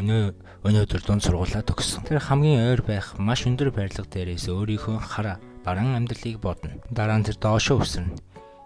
өнөөдөр дунд сургуулаа төгссөн. Тэр хамгийн ойр байх маш өндөр барилга дээрээс өөрийнхөө хараа баран амьдралыг бодно. Дараа нь тэр доошоо өсөрнө.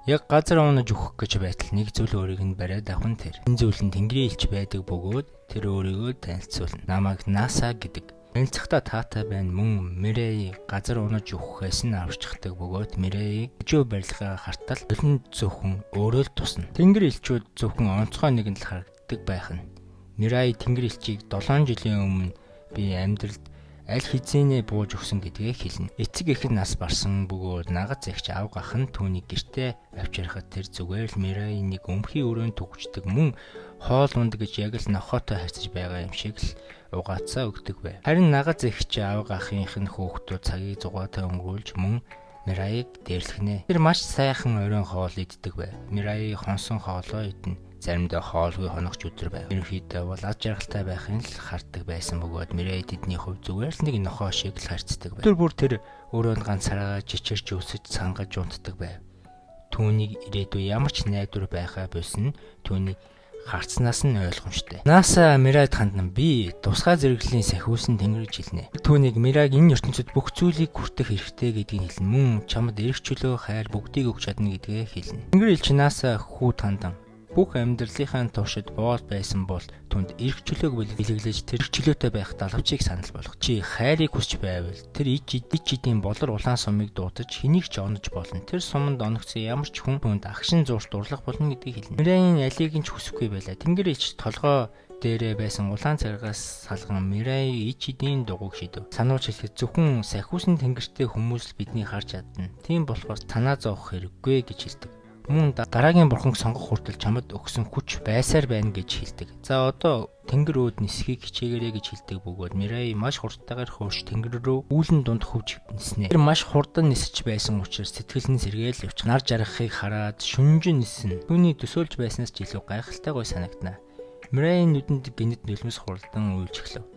Яг газар унаж өгөх гэж байтал нэг зүйл өөрийг нь бариад авах нь тэр. Энэ зүйл нь Тэнгэрийн элч байдаг бөгөөд тэр өөрийгөө танилцуулна. Намайг NASA гэдэг. Танилцахдаа таатай байна. Мөн Мирей газар унаж өгөхөөс нь авччихдаг бөгөөд Мирей өжөө барилгаа хартал өлөнд зөвхөн өөрөө л тусна. Тэнгэр элчүүд зөвхөн онцгой нэгэнд л харагддаг байх нь. Мирей Тэнгэр элчийг 7 жилийн өмнө би амьдралд аль хэзээ бууж өгсөн гэдгээ хэлнэ. Эцэг эх нь нас барсан бөгөөд нагаз эгч аав гах нь түүнийг гэртээ авчирхад тэр зүгээр л Мирей нэг өмхий өрөөнд түгждэг мөн хоол унд гэж яг л нохоотой харьцаж байгаа юм шиг л угаацаа өгдөг байв. Харин нагаз эгч аав гахынх нь хүүхдүүд цагийг зугаатай өнгөрүүлж мөн Мирейг дээрлэхнэ. Тэр маш сайхан оройн хоол иддэг байв. Мирей хонсон хоолоо иднэ. Заримдаа хоолгүй хоногч өдөр байв. Ерөнхийдөө бол аз жаргалтай байхын л харддаг байсан бөгөөд Мирей тэдний хувь зүгээр л нэг нохоо шиг л харьцдаг байв. Өдөр бүр тэр өрөөнд ганцаараа чичирч өсөж сангаж унтдаг байв. Түүнийг ирээдүй ямар ч найдвар байхаа болсон түүний харцнаас нь ойлгомжтой. NASA Мирейд хандан би тусгай зэрэглэлийн сахиусан тэнгэрж хэлнэ. Түүнийг Мирейг энэ ертөнцид бүх зүйлийг хүртэх хэрэгтэй гэдгийг хэлнэ. Мөн чамд эрх чөлөө хайр бүгдийг өгч чадна гэдгээ хэлнэ. Тэнгэр элч NASA хүүд хандан бүх амьдралынхаа туршид боол байсан бол түнд эрх чөлөөг бэлэглэж тэр чөлөөтэй байх далавчийг санал болгох. Чи хайрыг хүсч байвал тэр ич эдийн болор улаан сумыг дуудаж хэнийг ч онож болно. Тэр суманд оногдсон ямар ч хүн түнд агшин зурш дурлах болно гэдгийг хэлнэ. Мирейн алийг нь ч хүсэхгүй байлаа. Тэнгэр элч толгой дээрээ байсан улаан царгаас салган Мирей ич эдийн дугуйг шидэв. Сануулж хэлэхэд зөвхөн сахиусан тэнгэртэй хүмүүс л бидний харж чадна. Тийм болохоор танаа зовох хэрэггүй гэж хэлдэг. Мөн дараагийн бурханг сонгох хүртэл чамд өгсөн хүч байсаар байна гэж хэлдэг. За одоо тэнгэр өөд нисхийг хичээгээрэй гэж хэлдэг бөгөөд Мирей маш хурдтайгаар хөөш тэнгэр рүү үүлэн дунд хөвж ниснэ. Тэр маш хурдан нисэж байсан учраас сэтгэл нь сэргээл явчих. Нар жаргахыг хараад шүнжин ниснэ. Түүний төсөөлж байснаас ч илүү гайхалтай гой санагдана. Мирейн нүдэнд гинэт нулимс хурдан уйлж эхлэв.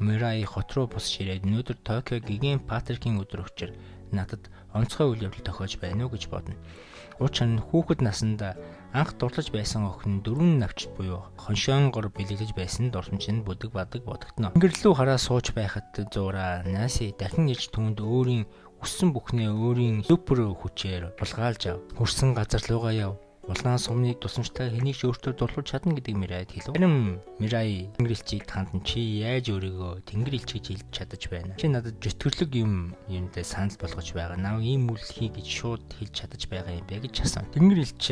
Мирей хот руу босч ирээд өнөөдөр Токио гигант Патрикийн өдөр учраас надад онцгой үйл явдал тохиож байна уу гэж бодно. Учир нь хүүхэд насндаа анх дурлаж байсан охин дөрвөн навчт буюу хоншоонгор бэлэглэж байсан дурсамж нь бүдэг бадаг бодогдно. Тэнгэрлүү хараа сууж байхад зуураа Наси дахин ирж түүнд өөрийн өссөн бүхнээ өөрийн супер хүчээр булгаалж ав. Хөрсөн газар руугаа яв. Улаан сумныг тусламжтай хэнийг ч өөртөө дурлуулж чадна гэдгийг Мирейд хэлв. Харин Мирей тэнгэр элчийг хандан чи яаж өөрийгөө тэнгэр элч гэж хэлж чадаж байна? Чи надад жөтгөрлөг юмдээ санал болгож байгаа. Нав ийм үйл хий гэж шууд хэлж чадаж байгаа юм бэ гэж асуув. Тэнгэр элч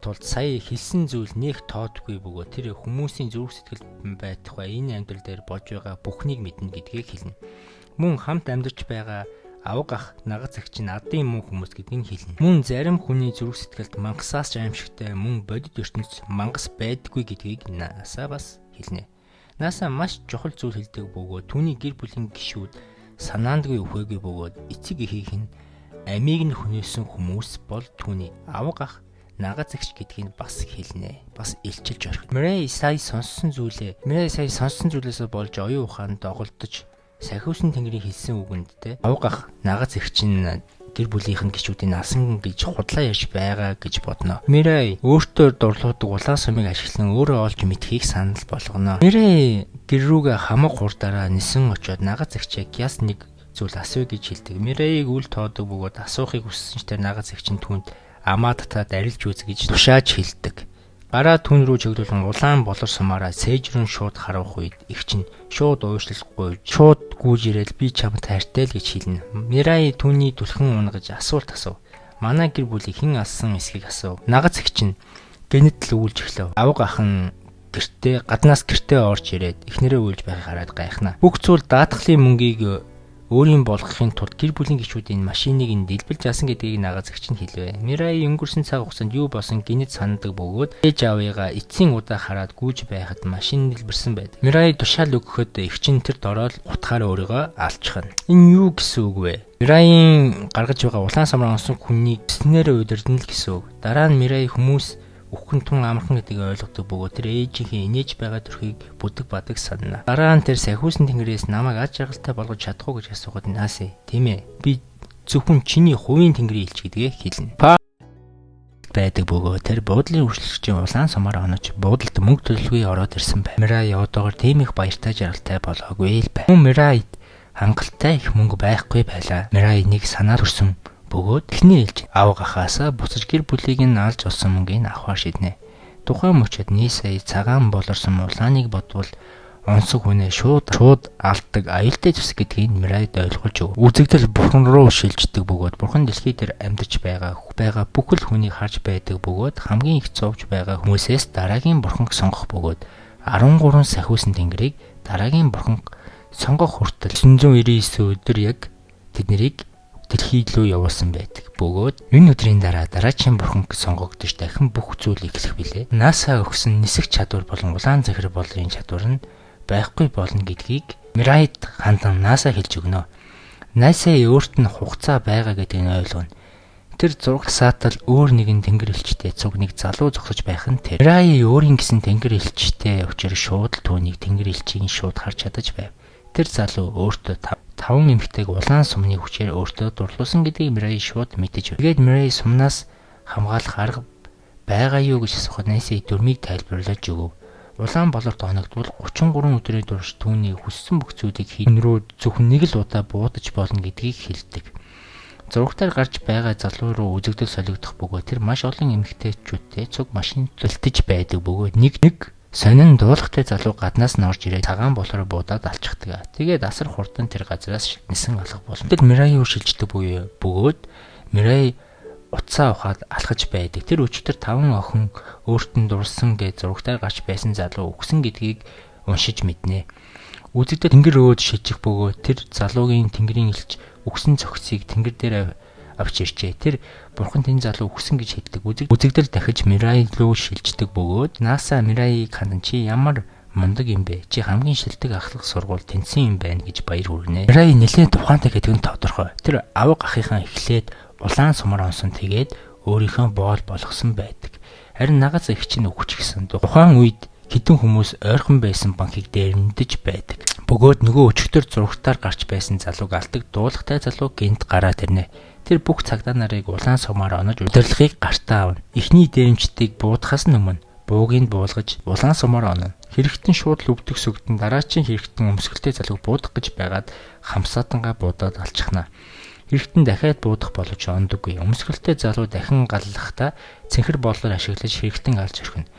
тулд сая хэлсэн зүйл нэг тоодгүй бөгөөд тэр хүмүүсийн зүрх сэтгэл байтугай энэ амьдрал дээр болж байгаа бүхнийг мэднэ гэдгийг хэлнэ. Мөн хамт амьдарч байгаа авгах нагаз эгч нь адын мөн хүмүүс гэдгийг хэлнэ. Мөн зарим хүний зүрх сэтгэлд мангасаас ч аимшигтай мөн бодит ертөнц мангас байдаггүй гэдгийг NASA бас хэлнэ. NASA маш чухал зүйл хэлдэг бөгөөд түүний гэр бүлийн гишүүд санаандгүй өхөөгүй бөгөөд эцэг эхийнх нь амийг нь хүнээсэн хүмүүс бол түүний авгах нагаз эгч гэдгийг бас хэлнэ. Бас илчилж орхив. Мирей сая сонссон зүйлээс болж оюун ухаанд доголдож сахиусан тэнгэрийн хэлсэн үгэндтэй авгах нагаз эгч нь гэр бүлийнх нь гишүүдийн насан гэж худлаа ярьж байгаа гэж бодно. Мирей өөртөө дурлуудаг улаан сумыг ашиглан өөрөө олж мэдхийг санал болгоно. Мирей гэр рүүгээ хамаг хурдаараа нисэн очоод нагаз эгчийг яс нэг зүйл асууя гэж хэлдэг. Мирейг үл тоодог бөгөөд асуухыг хүссэн ч тэр нагаз эгч нь түүнд амаа татаад арилж үз гэж тушааж хэлдэг. Гараа түн рүү чиглүүлэн улаан болор сумаараа сээжрэн шууд харуулах үед эгч нь шууд уушлахгүй шууд гүйж ирээд би чамд хайртай л гэж хэлнэ. Мирей түүний түлхэн унгаж асуулт асуув. Манай гэр бүлийг хэн алсан эсхийг асуув. Нагаз эгч нь гэнэт л үүлж эхлэв. Авга ахын гаднаас гэртээ орж ирээд эхнэрээ үйлж байхыг хараад гайхна. Бүх зүйл даатгалын мөнгийг өөрийн болгохын тулд гэр бүлийн гишүүдийн машиныг нь дэлбэлж асан гэдгийг нагаз эгч нь хэлвэ. Мирей өнгөрсөн цаг хугацаанд юу болсон гинэт сандаг бөгөөд ээж аавыгаа эцсийн удаа хараад гүйж байхад машин дэлбэрсэн байдаг. Мирей тушаал өгөхөд эгч нь тэр дороод утгаар өөрийгөө алчхна. Энэ юу гэсэн үг вэ? Мирейн гаргаж байгаа улаан самраа онсон хүнийг снэрээ удирдна л гэсэн үг. Дараа нь Мирей хүмүүс үхэн тун амархан гэдгийг ойлгодог бөгөөд тэр ээжийнхээ инээж байгаа төрхийг бүдэг бадаг санана. Дараа нь тэр сахиусан тэнгэрээс намайг аз жаргалтай болгож чадах уу гэж асуухад Наси тийм ээ би зөвхөн чиний хувийн тэнгэрийн элч гэдгээ хэлнэ. байдаг бөгөөд тэр буудлын үйлчлэгчийн улаан сумаар онож буудалд мөнгө төлөлгүй ороод ирсэн байв. Мирай одоогор тийм их баяртай жаргалтай болоогүй л байв. Мирайд хангалттай их мөнгө байхгүй байлаа. Мирай нэг санаа төрсөн бөгөөд эхний ээлж аав гахаасаа буцаж гэр бүлийг нь алж олсон мөнгийг авахар шийднэ. Тухайн мөчөд нийсээ цагаан болорсон улааныг бодвол онцог хүнээ шууд алддаг аюултай зүсэг гэдгийг Мирайд ойлгуулж өг. Үзэгдэл бурхан руу шилждэг бөгөөд бурхан дэлхий дээр амьдарч байгаа бүх л хүнийг харж байдаг бөгөөд хамгийн их зовж байгаа хүмүүсээс дараагийн бурханг сонгох бөгөөд 13 сахиусан тэнгэрийг дараагийн бурханг сонгох хүртэл 999 өдөр яг тэднийг дэлхий рүү явуулсан байдаг. Бөгөөд энэ өдрийн дараагийн бурханг сонгогдож дахин бүх зүйл эхлэх билээ. NASA өгсөн нисэх чадвар болон улаан захир болрын чадвар нь байхгүй болно гэдгийг Мирайд хандан NASA хэлж өгнө. NASA өөрт нь хугацаа байгаа гэдгийг нь ойлгоно. Тэр зураг саатал өөр нэгэн тэнгэр элчтэй цугныг залуу зогсож байх нь тэр. Мирай өөрийн гэсэн тэнгэр элчтэй учраас шууд л түүнийг тэнгэр элчийг шууд харж чадаж байв. Тэр залуу өөртөө 5 эмэгтэйг улаан сумны хүчээр өөртөө дурлуулсан гэдгийг Мирай шууд мэдэж байв. Тэгээд Мирай сумнаас хамгаалах арга байгаа юу гэж асуухад NASA дүрмийг тайлбарлаж өгөв. Улаан болорт оногдвол 33 өдрийн турш түүний хүссэн бүх зүйлийг хийн рүү зөвхөн нэг л удаа буудаж болно гэдгийг хэлдэг. Зурагтаар гарч байгаа залуу руу үзэгдэл солигдох бөгөөд тэр маш олон эмэгтэйчүүдтэй цуг машин төлтөж байдаг бөгөөд нэг сонин дуулахтай залуу гаднаас нь орж ирээд цагаан болороо буудаад алчихдаг. Тэгээд асар хурдан тэр газраас нисэн алах болно. Тэгэл Мирай юу шилждэг бөгөөд Мирай утсаа ухаад алхаж байдаг. Тэр өчигдөр 5 охин өөрт нь дурсан гэж зурагтаар гарч байсан залуу өгсөн гэдгийг уншиж мэднэ. Үзэгдэл тэнгэр өөд шижих бөгөөд тэр залуугийн тэнгэрийн элч өгсөн цогцыг тэнгэр дээр авч ирчээ. Тэр бурхан тэн залуу өгсөн гэж хэлдэг. Үзэгдэл дахиж Мирай руу шилждэг бөгөөд NASA Мирайг хандан чи ямар мундаг юм бэ? Чи хамгийн шилдэг ахлах сургууль тэнцсэн юм байна гэж баяр хүргэнэ. Мирай нэлээд тухайнтай гэдэг нь тодорхой. Тэр авга ахыхаа эхлээд улаан сумаар онсон тэгээд өөрийнхөө боол болгосон байдаг. Харин нагаз их чинь өгч гисэн. Тухайн үед хэдэн хүмүүс ойрхон байсан банкыг дээрэмдэж байдаг. Бөгөөд нөгөө өчигдөр зурагтаар гарч байсан залууг алдаг дуулахтай залуу гинт гараад ирнэ. Тэр бүх цагдаа нарыг улаан сумаар онож удирдлагыг гартаа авна. Эхний дээрэмчдийг буудахаас өмнө буугийг буулгаж улаан сумаар онно. Хэрэгтэн шууд л өвдөх сүгдэн дараачийн хэрэгтэн өмсгөлтэй залууг буудах гэж байгаад хамсаатангаа буудаад алчихна. Хэрэгтэн дахиад буудах боловч ондоггүй. Өмсгөлтэй залуу дахин галлахдаа цэнхэр боллоор ашиглаж хэрэгтэн алж өрхнө.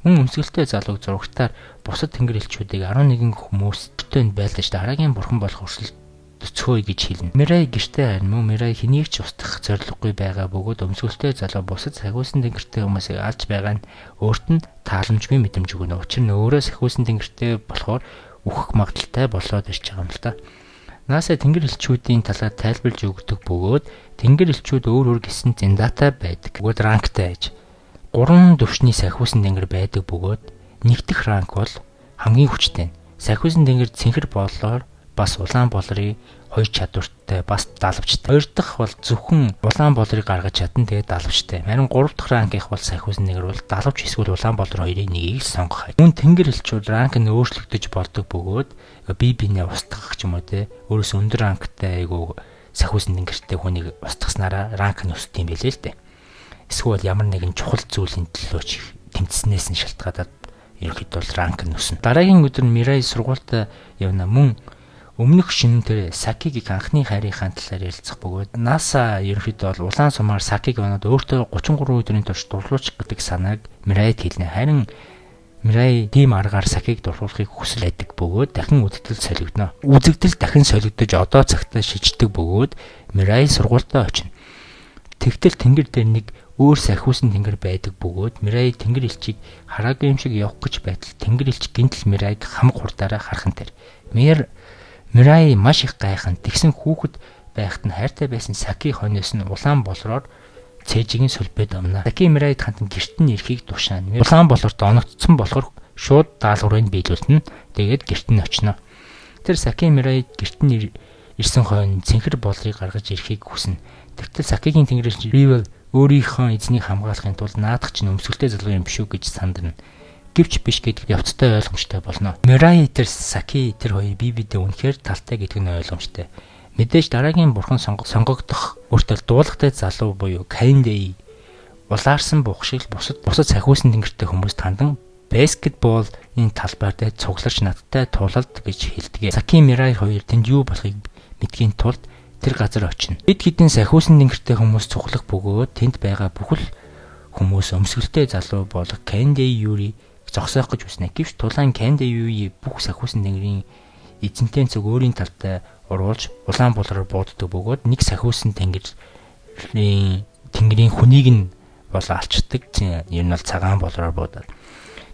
Мөн өмсгөлтэй залууг зурагтаар бусад тэнгэр элчүүдийг 11 хүмүүстэй байлдаж дараагийн бурхан болох өрсөлдөцгөөе гэж хэлнэ. Мирай гэртээ харин мөн Мирай хэнийг ч устгах зорилгогүй байгаа бөгөөд өмсгөлтэй залуу бусад сахиусан тэнгэртэй хүмүүсийг алж байгаа нь өөрт нь тааламжгүй мэдрэмж өгнө. Учир нь өөрөө сахиусан тэнгэртэй болохоор үхэх магадaltaй болоод ирж байгаа юм л та. NASA тэнгэр элчүүдийн талаар тайлбарлаж өгдөг бөгөөд тэнгэр элчүүд өөр гисэн зэндатай байдаг. Бөгөөд ранктай аж. 3 төвшний сахиусан тэнгэр байдаг бөгөөд нэгдэх ранк бол хамгийн хүчтэй. Сахиусан тэнгэр цэнхэр боллоор бас улаан болрыг хоёр чадвартай бас далавчтай. Хоёр дахь бол зөвхөн улаан болрыг гаргаж чадна тэгээд далавчтай. Харин 3 дахь ранк их бол сахиусан тэнгэр бол далавч эсвэл улаан болор хоёрын нэгийг сонгох. Мөн тэнгэр элчүүд ранк нь өөрчлөгдөж болдог бөгөөд бие биенээ устгах ч юм уу те өөрөөс өндөр ранктай айгу сахиусан тэнгэртэй хүнийг устгаснараа ранк нь өсдөг юм билээ л дээ. Эсвэл ямар нэгэн чухал зүйлийн төлөө ч тэмцснээс нь шалтгаалаад ерөнхийдөө ранк нь өснө. Дараагийн өдөр Мирай сургуультай явна. Мөн өмнөх шинэ тэр Сакигийн анхны хайрынхаа талаар ярилцах бөгөөд NASA ерөнхийдөө улаан сумаар Сакиг оноод өөртөө 33 өдрийн турш дурлуулчих гэдэг санааг Мирайд хэлнэ. Харин Мирай тийм аргаар Сакиг дурлуулахыг хүсэл байдаг бөгөөд дахин үзэгдэл солигдно. Үзэгдэл дахин солигдож одоо цагтаа шиждэг бөгөөд Мирай сургуультай очино. Тэгтэл тэнгэр дээр нэг өөр сахиусан тэнгэр байдаг бөгөөд Мирай тэнгэр элчийг хараагүй юм шиг явах гэж байтал тэнгэр элч гинтл Мирайг хамаг хурдаараа хархан тэр. Мирай маш их гайхан тэгсэн хүүхэд байхад нь хайртай байсан Саки хойноос нь улаан болроор цээжигийн сүлбэд амна. Саки Мирайд хандан гэрт нь ирэхийг тушаана. Улаан болорт оногдсон болохоор шууд даалгаврыг биелүүлнэ. Тэгээд гэрт нь очино. Тэр Саки Мирайд гэрт нь ирсэн хойно цэнхэр болрыг гаргаж ирэхийг хүснэ. Тэгтэл Сакигийн тэнгэрч Ривел өөрийнхөө эзнийг хамгаалахын тулд наадах чинь өмсгөлтэй залуу юм биш үү гэж сандарна. Гэвч биш гэдэг явцтай ойлгомжтой болно. Мирай тэр Саки тэр хоёр бие биедээ үнэхээр талтай гэдэг нь ойлгомжтой. Мэдээж дараагийн бурхан сонгогдох үртэл дуулахтай залуу буюу Кайндэй улаарсан бух шиг бусад сахиусан тэнгэртэй хүмүүс тандан баскетболын талбайд цугларч надтай тулалд гэж хэлдэг. Саки Мирай хоёр тэнд юу болохыг мэдхийн тулд тэр газар очино. Хэд хэдэн сахиусан тэнгэртэй хүмүүс цуглах бөгөөд тэнд байгаа бүхэл хүмүүс өмсгөлтэй залуу болох Канди Юри зогсоох гэж үснэ. Гэвч тулаан Канди Юри бүх сахиусан тэнгэрийн эзэнтэй цог өөрийн талтай уруулж улаан болроор бууддаг бөгөөд нэг сахиусан тэнгэрийн хүнийг нь бол алчдаг. Ер нь бол цагаан болроор буудаад.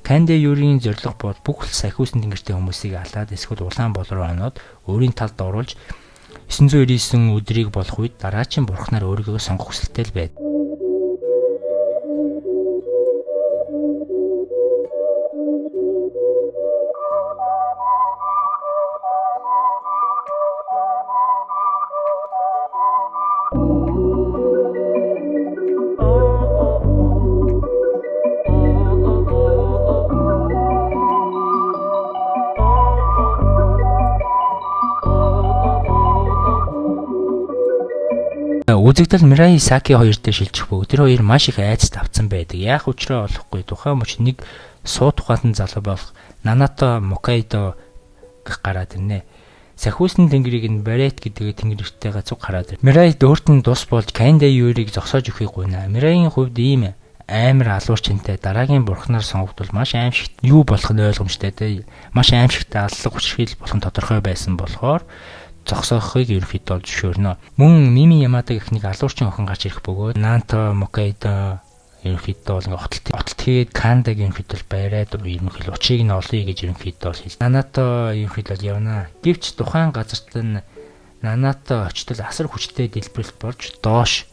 Канди Юрийн зорилго бол бүх сахиусан тэнгэртэй хүмүүсийг алаад эсвэл улаан болроо оноод өөрийн талд оруулж 999 өдрийг болох үед дараачийн бурхнаар өөрийгөө сонгох хүсэлтэй л байд. Үзэгдэл Мирай Саки хоёртой шилжих бөгөөд тэр хоёр маш их айцд авцсан байдаг. Яах учраа олохгүй тухайн мөч нэг суу тухайн залуу болох Нанато Мокайдо гэх гараад ирнэ. Сахиусан тэнгэрийг нь Барет гэдэг тэнгэртэйгээ цуг хараад ир. Мирай өөрт нь тус болж Канди Юрийг зогсоож өгөхийг гуйна. Мирайгийн хувьд ийм амар алуурчинтай дараагийн бурхнаар сонгогдвол маш аимшигт юу болох нь ойлгомжтой те. Маш аимшигтай аллах учрал болох нь тодорхой байсан болохоор зогсоохыг ерөнхийдөө зөвшөөрнө. Мөн Мими Ямада гэх нэг алуурчин охин гарч ирэх бөгөөд Нанто Мокайдо ерөнхийдөө бол ингээ хотод тэгээд Кандаг ерөнхийдөө байраад ерөнхийдөө учрыг нь олъё гэж ерөнхийдөө хэлсэн. Нанато ерөнхийдөө явна. Гэвч тухайн газарт нь Нанато очтол асар хүчтэй дэлбэрэлт болж доош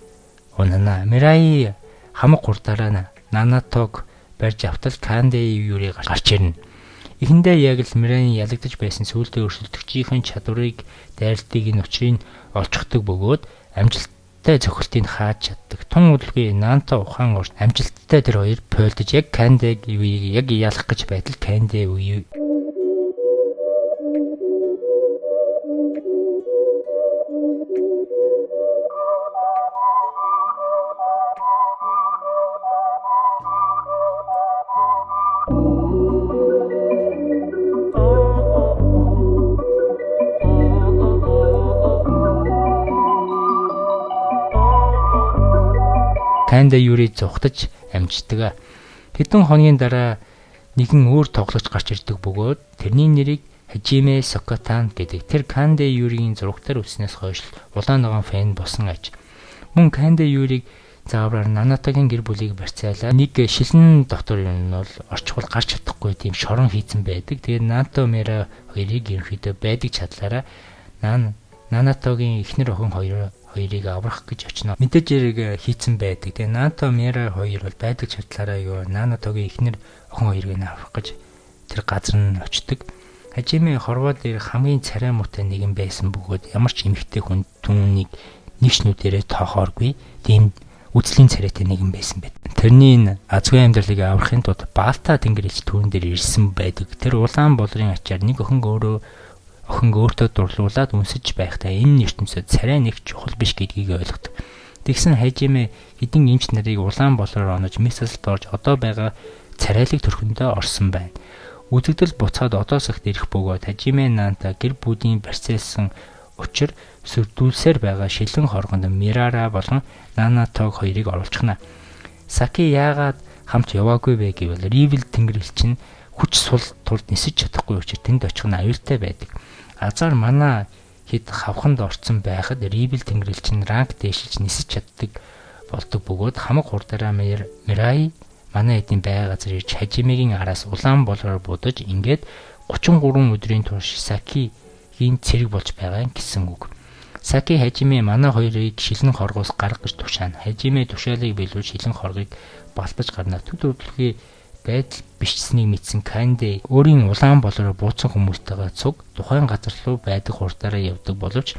унана. Мирай хамаг гурдаараа Нанатог барьж автал Канди Юри гарч ирнэ. Эхэндээ яг л Мирайны ялагдаж байсан сүултээ өрсөлдөгчийн чадварыг дайралтыг нь учрыг олцохдаг бөгөөд амжилттай цохилтыг хааж чаддаг. Тун удалгүй Нанто ухаан урт амжилттай тэр хоёр пойлдож яг Кандаг Юрийг яг ялах гэж байтал Канди Юри Канди Юри зүхтаж амждаг. Хэдэн хоногийн дараа нэгэн өөр тоглогч гарч ирдэг бөгөөд тэрний нэрийг Хажиме Сокотан гэдэг. Тэр Канди Юригийн зурагтаар үснээс хойш улаан ногоон фэн босон аж. Мөн Канди Юриг заавраар Нанатогийн гэр бүлийг барьцаалаа. Нэг шилэн дотор юм бол орчхол гарч чадахгүй тийм шорон хийцэн байдаг. Тэгээд Нанато Мира хоёрыг ерөнхийдөө байдаг чадлаараа Нанатогийн эхнэр охин хоёрыг аврах гэж очино. Мэдээж хэрэг хийцэн байдаг. Тэгээ Нанато Мира хоёр бол байдаг чадлаараа юу Нанатогийн эхнэр охин хоёрыг аврах гэж тэр газар нь очдог. Хажиме хорвоо дээр хамгийн царай муутай нэгэн байсан бөгөөд ямар ч эмэгтэй хүн түүнийг нэг шнүүдээрээ тоохооргүй тийм үзлийн царайтай нэгэн байсан байт. Тэрний азгүй амьдралыг аврахын тулд Баалта тэнгэр ич түүн дээр ирсэн байдаг. Тэр улаан болрын ачаар нэг охин өөртөө дурлуулад үнсэж байхдаа энэ ертөнцид царай нэг чухал биш гэдгийг ойлгодог. Тэгсэн Хажиме хэдин эмч нарыг улаан болроор онож мессэлд орж одоо байгаа царайлаг төрхөндөө орсон байна. Үзэгдэл буцаад одоо сагт ирэх бөгөөд Хажиме Нанта гэр бүлийн барьцаалсан учир сүрдүүлсээр байгаа шилэн хоргонд Мирара болон Нанатог хоёрыг оруулчихна. Саки яагаад хамт яваагүй вэ гэвэл Ривл тэнгэрэлч нь хүч сул тулд нисэж чадахгүй учраас тэнд очих нь аюултай байдаг. Азар мана хэд хавханд орцсон байхад Ривл тэнгэрэлч нь ранг дээшилж нисэж чаддаг болдог бөгөөд хамаг хурдаараа Мирай манай эдийн байга газар ирж Хажимегийн араас улаан болроор будаж ингээд 33 өдрийн турш Сакигийн цэрэг болж байгаа гэсэн үг. Саки Хажиме манай хоёрыг шилэн хоргоос гарах гэж тушаана. Хажиме тушаалыг биелүүлж шилэн хоргийг балтаж гарна. Төд хөдлөгийн байдал бичсэнийг мэдсэн Канди өөрийн улаан болроор бууцсан хүмүүстэйгээ цуг тухайн газар руу байдаг хурдаараа явдаг боловч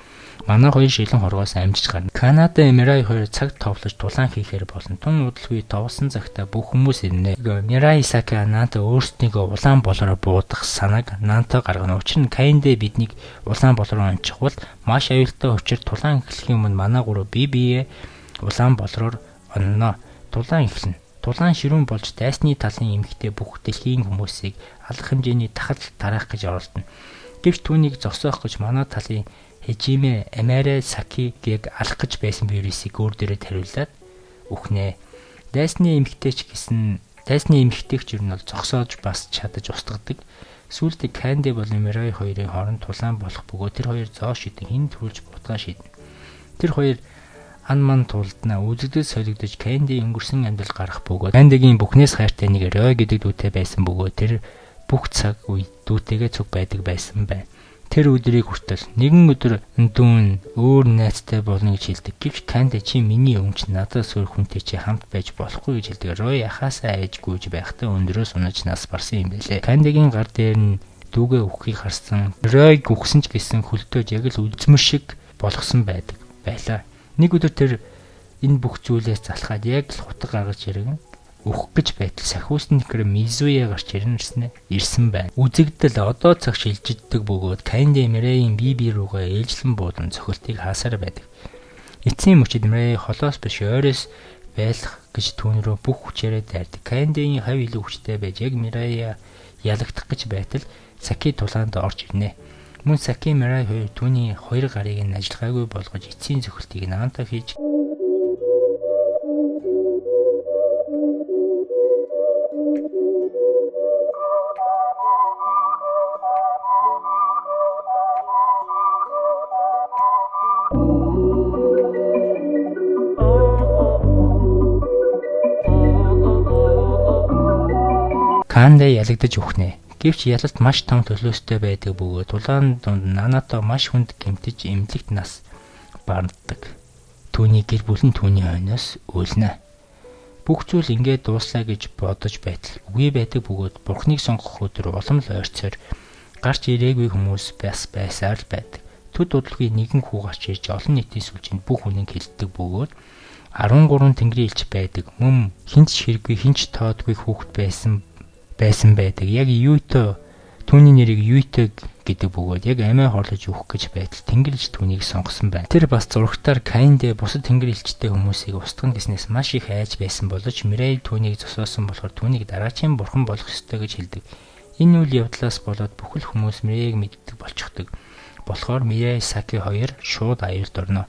манай хоёр шилэн хоргоос амжиж гарна. Канада Мирай хоёр цаг товлож тулаан хийхээр болно. Тун удалгүй товсон цагта бүх хүмүүс ирнэ. Мирай Саки Нанта өөрсдийгөө улаан болроор буудах санааг Нанта гаргана. Учир нь Канди биднийг улаан болроор ончих бол маш аюултай учир тулаан эхлэхийн өмнө манай гурав бие улаан болроор онно. Дулаан эхэлнэ. Дулаан ширүүн болж дайсны талын эмэгтэй бүх дэлхийн хүмүүсийг алах хэмжээний тахал тараах гэж оролдоно. Гэвч түүнийг зогсоох гэж манай талын Хэжимэ Амарэ Сакигийг алах гэж байсан вирусыг өөр дээрээ тариулаад үхнэ. Дайсны эмэгтэйч ер нь бол зогсоож бас чадаж устгадаг. Сүүлдээ Канди болон Мирай хоёрын хооронд тулаан болох бөгөөд тэр хоёр зоо шидэн хин төрүүлж бутгаа шиднэ. Тэр хоёр ан ман тулдна үзэгдэл солигдож Канди өнгөрсөн амьдрал гарах бөгөөд Кандигийн бүхнээс хайртай нэг Рой гэдэг дүүтэй байсан бөгөөд тэр бүх цаг үе дүүтэйгээ цуг байдаг байсан байна. Тэр өдрийг хүртэл нэгэн өдөр дүүн өөр найзтай болно гэж хэлдэг. Гэвч Канди чи миний өмч надаас өөр хүнтэй чи хамт байж болохгүй гэж хэлдэг. Рой яхаасаа айж гүйж байхдаа өндөрөө сунаж нас барсан юм байлээ. Кандигийн гар дээр нь дүүгээ үххийг харсан. Ройг үхсэн ч гэсэн хөлтөөж яг л үзмэр шиг болгосон байлаа. Нэг өдөр тэр энэ бүх зүйлээс залхаад яг л хутга гаргаж иргэн өөх гэж байтал сахиусны Мизуя гарч ирсэн байна. Үзэгдэл одоо цаг шилжиддэг бөгөөд Канди Мирейн бие рүүгээ ээлжлэн буудан цохилтыг хаасаар байдаг. Эцсийн мөчид Мирей холоос биш ойроос байлах гэж түүн рүү бүх хүчээрээ дайрдаг. Кандигийн хав илүү хүчтэй байж яг Мирейя ялагдах гэж байтал Саки тулаанд орж ирнэ. Мөн Саки Мирей хоёр түүний хоёр гарыг нь ажиллагаагүй болгож эцсийн цохилтыг наантаа хийж Канди ялагдаж үхнэ. Гэвч ялалт маш том төлөөстэй байдаг бөгөөд тулаан дунд Нанато маш хүнд гэмтэж эмнэлэгт нас бардаг. Түүний гэр бүл нь түүний хойноос үйлнэ. Бүх зүйл ингээд дууслаа гэж бодож байтал үгүй байдаг бөгөөд Бурхныг сонгох өдөр улам л ойрцоор гарч ирээгүй хүмүүс байсаар л байдаг. Төд удалгүй нэгэн хүү гарч ирж олон нийтийн сүлжээнд бүх үнэн хэлдэг бөгөөд 13 тэнгэрийн элч байдаг. Мөн хинч хэрэггүй хинч тоодгүй хүүхэд байсан байдаг. Яг Юйто түүний нэрийг Юйто гэдэг бөгөөд яг амиа хорлож өгөх гэж байтал тэнгэрлэгч түүнийг сонгосон байна. Тэр бас зурагтаар Канди бусад тэнгэрлэгчтэй хүмүүсийг устгах гэснээс маш их айж байсан боловч Мирей түүнийг зосоосон болохоор түүнийг дараачийн бурхан болох ёстой гэж хэлдэг. Энэ үйл явдлаас болоод бүхэл хүмүүс Мирейг мэддэг болчихдог. Болохоор Мирей Саки хоёр шууд аюулд орно.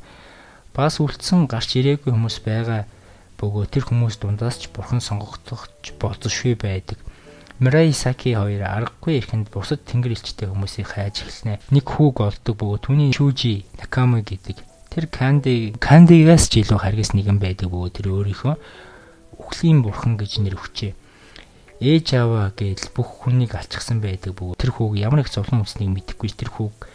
Бас үлдсэн гарч ирээгүй хүмүүс байгаа бөгөөд тэр хүмүүс дундаас ч бурхан сонгогдох болзошгүй байдаг. Мирей Саки хоёр аргагүй ихэнд бусад тэнгэр элчтэй хүмүүсийг хайж эхэлнэ. Нэг хүүг олдог бөгөөд түүний Шүжи Наками гэдэг. Тэр Кандигаас ч илүү харгас нэгэн байдаг бөгөөд тэр өөрийнхөө үхлийн бурхан гэж нэр өгчээ. Ээж аваа гэдэл бүх хүнийг алчсан байдаг бөгөөд тэр хүүг ямар их зовлон үзснийг мэдэхгүй тэр хүүг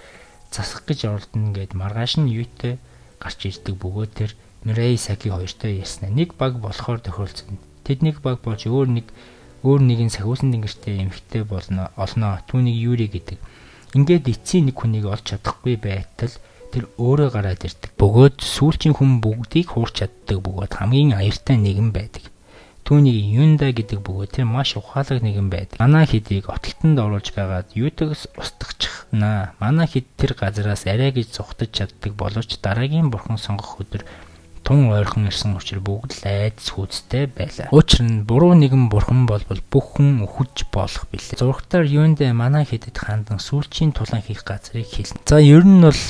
засах гэж оролдоно гэд маргааш нь Юйтэй гарч ирдэг бөгөөд тэр Мирей Саки хоёртой ярьснаа. Нэг баг болохоор тохиолдсон. Тэд нэг баг болж өөр нэгэн сахиусан тэнгэртэй эмэгтэй олноо. Түүнийг Юри гэдэг. Ингээд эцсийн нэг хүнийг олж чадахгүй байтал тэр өөрөө гараад ирдэг. Бөгөөд сүүлчийн хүн бүгдийг хуурч чаддаг бөгөөд хамгийн аюултай нэгэн байдаг. Түүнийг Юнда гэдэг бөгөөд тэр маш ухаалаг нэгэн байдаг. Манай хэдийг отолтонд оруулж байгаад Ютагс устгахчнаа. Манай хэд тэр газараас арай гэж зүхтаж чаддаг боловч дараагийн бурхан сонгох өдөр тун ойрхон ирсэн учраас бүгд л айдас хүйцтэй байлаа. Учир нь буруу нэгэн бурхан болбол бүх хүн өхөж болох билээ. Зурагтаар Юндэ манай хэдэд хандан сүүлчийн тулаан хийх газрыг хэлнэ. За ер нь бол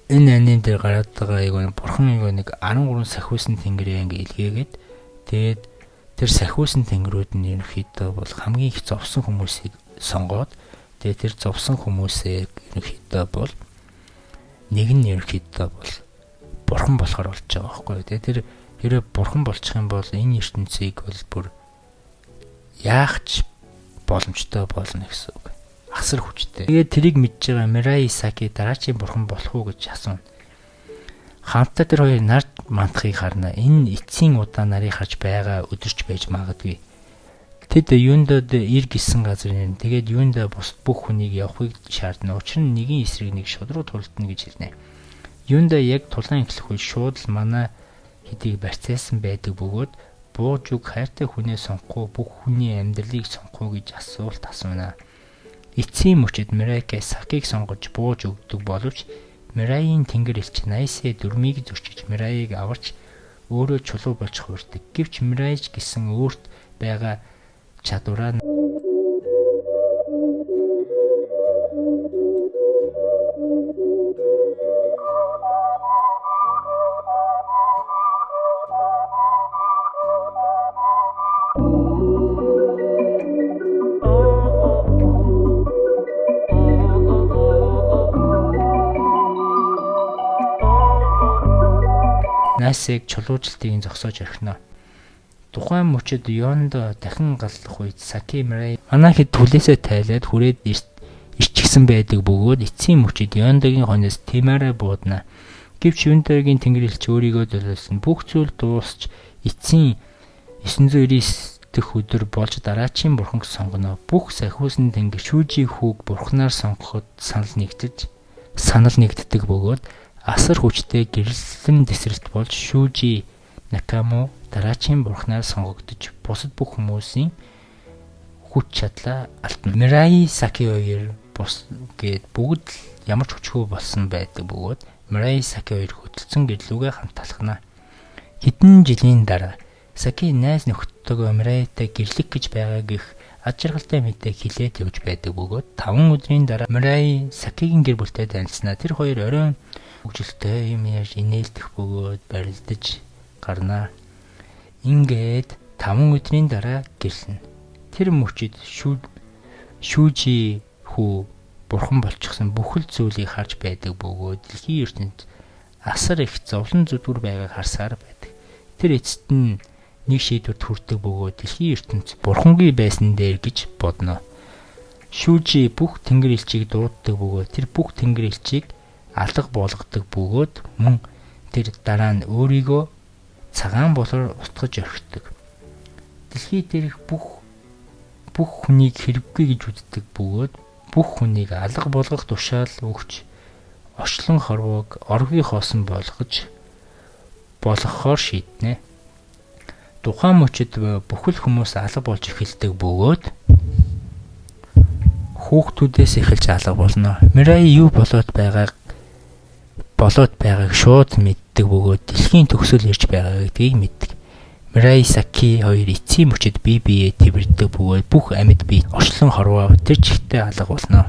энэ анийн дээр гараад байгаа бурхан нэг 13 сахиусан тэнгэрээ ингээ илгээгээд тэгээд тэр сахиусан тэнгэрүүд нь ерөнхийдөө бол хамгийн их зовсон хүмүүсийг сонгоод тэгээд тэр зовсон хүмүүсээ ерөнхийдөө бол нэг нь ерөнхийдөө бол бурхан болохоор болж байгаа байхгүй. Тэгээ тэр хэрэг бурхан болчих юм бол энэ ертөнцийг бол бүр яах ч боломжтой болно гэсэн үг. Асар хүчтэй. Тэгээ тэрийг мэдж байгаа Мирей Саки дараачийн бурхан болох уу гэж асууна. Хамтдаа тэр хоёр нар мандахыг харна. Энэ эцсийн удаа нарыг харж байгаа өдөрч байж магадгүй. Тэд Юндад ир гисэн газар нэр. Тэгээд Юнда бусд бүх хүнийг явахыг шаардна. Учир нь нэгэн эсрэг нэг шудруу тулдна гэж хэлнэ. Юнда яг тулаан эхлэх үе шууд л манай хэдийг барьцаасан байдаг бөгөөд бууж үг хайртай хүнээ сонгохгүй бүх хүний амьдралыг сонгох гэж асуулт асууна. Эцсийн мөчид Мирей Сакиг сонгож бууж өгдөг боловч Мирейн тэнгэр элч Найсэ дөрмийг зөрчиж Мирейг аварч өөрөө чулуу болж хуурдаг. Гэвч Мирайч гэсэн өөрт байгаа чадвараа Найсыг чулуужилтыг зогсоож орхино. Тухайн мөчөд Йондо дахин галлах үед Саки Мирай манайхэд түлээсээ тайлаад хүрээд ирчихсэн байдаг бөгөөд эцсийн мөчөд Йондогийн хоньоос Тимараа буудна. Гэвч Юндогийн тэнгэр элч өөрийгөө долиулсан. Бүх зүйл дуусч эцсийн 999 дэх өдөр болж дараачийн бурханд сонгоно. Бүх сахиусан тэнгэр Шүүжи хүүг бурхнаар сонгоход санал нэгддэг бөгөөд асар хүчтэй гэрлэлэн дэсрэлт болж Шүүжи Накамо дараачийн бурхнаар сонгогдож бусад бүх хүмүүсийн хүч чадлаа алдна. Мирай Саки хоёр гээд бүгд л ямар ч хүчгүй болсон байдаг бөгөөд Мирай Саки хоёр хөдөлсөн гэрлүүгээ хамт алхана. Хэдэн жилийн дараа Саки найз нөхдөдөө Мирайтай гэрлэх гэж байгаа гэх ад жаргалтай мэдээ хилээд явж байдаг бөгөөд 5 өдрийн дараа Мирай Сакигийн гэр бүлтэй танилцсанаа тэр хоёр оройн хөгжилтэй юм яаж инээлдэх бөгөөд барилдаж гарнаа. Ингээд 5 өдрийн дараа гэлнэ. Тэр мөчид Шүүжи хүү бурхан болчихсон бүхэл зүйлийг харж байдаг бөгөөд дэлхийн ертөнд асар их зовлон зүдгүр байгааг харсаар байдаг. Тэр эцэст нь нэг шийдвэрт хүрдэг бөгөөд дэлхийн ертөнд бурхангүй байсан дээр гэж бодно. Шүүжи бүх тэнгэр элчийг дууддаг бөгөөд тэр бүх тэнгэр элчийг алга болгодог бөгөөд мөн тэр дараа нь өөрийгөө цагаан болоор устгаж орхидог. Дэлхий дээрх бүх хүнийг хэрэггүй гэж үздэг бөгөөд бүх хүнийг алга болгох тушаал өгч ошлон хорвоог оргийн хоосон болгохоор шийднэ. Тухайн мөчид бүхэл хүмүүс алга болж эхэлдэг бөгөөд хүүхдүүдээс эхэлж алга болно. Мирай юу болоод байгааг шууд мэддэг бөгөөд дэлхийн төгсөл ирж байгаа гэдгийг мэддэг. Мирай Саки хоёр эцсийн мөчид бие биеэ тэрвэрдэг бөгөөд бүх амьд бие орчлон хорвоо тэр чигтээ алга болно.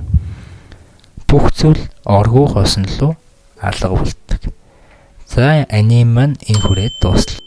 Бүх зүйл оргуу хоосон руу алга болдог. За аним маань энэ хүрээд дуслаа.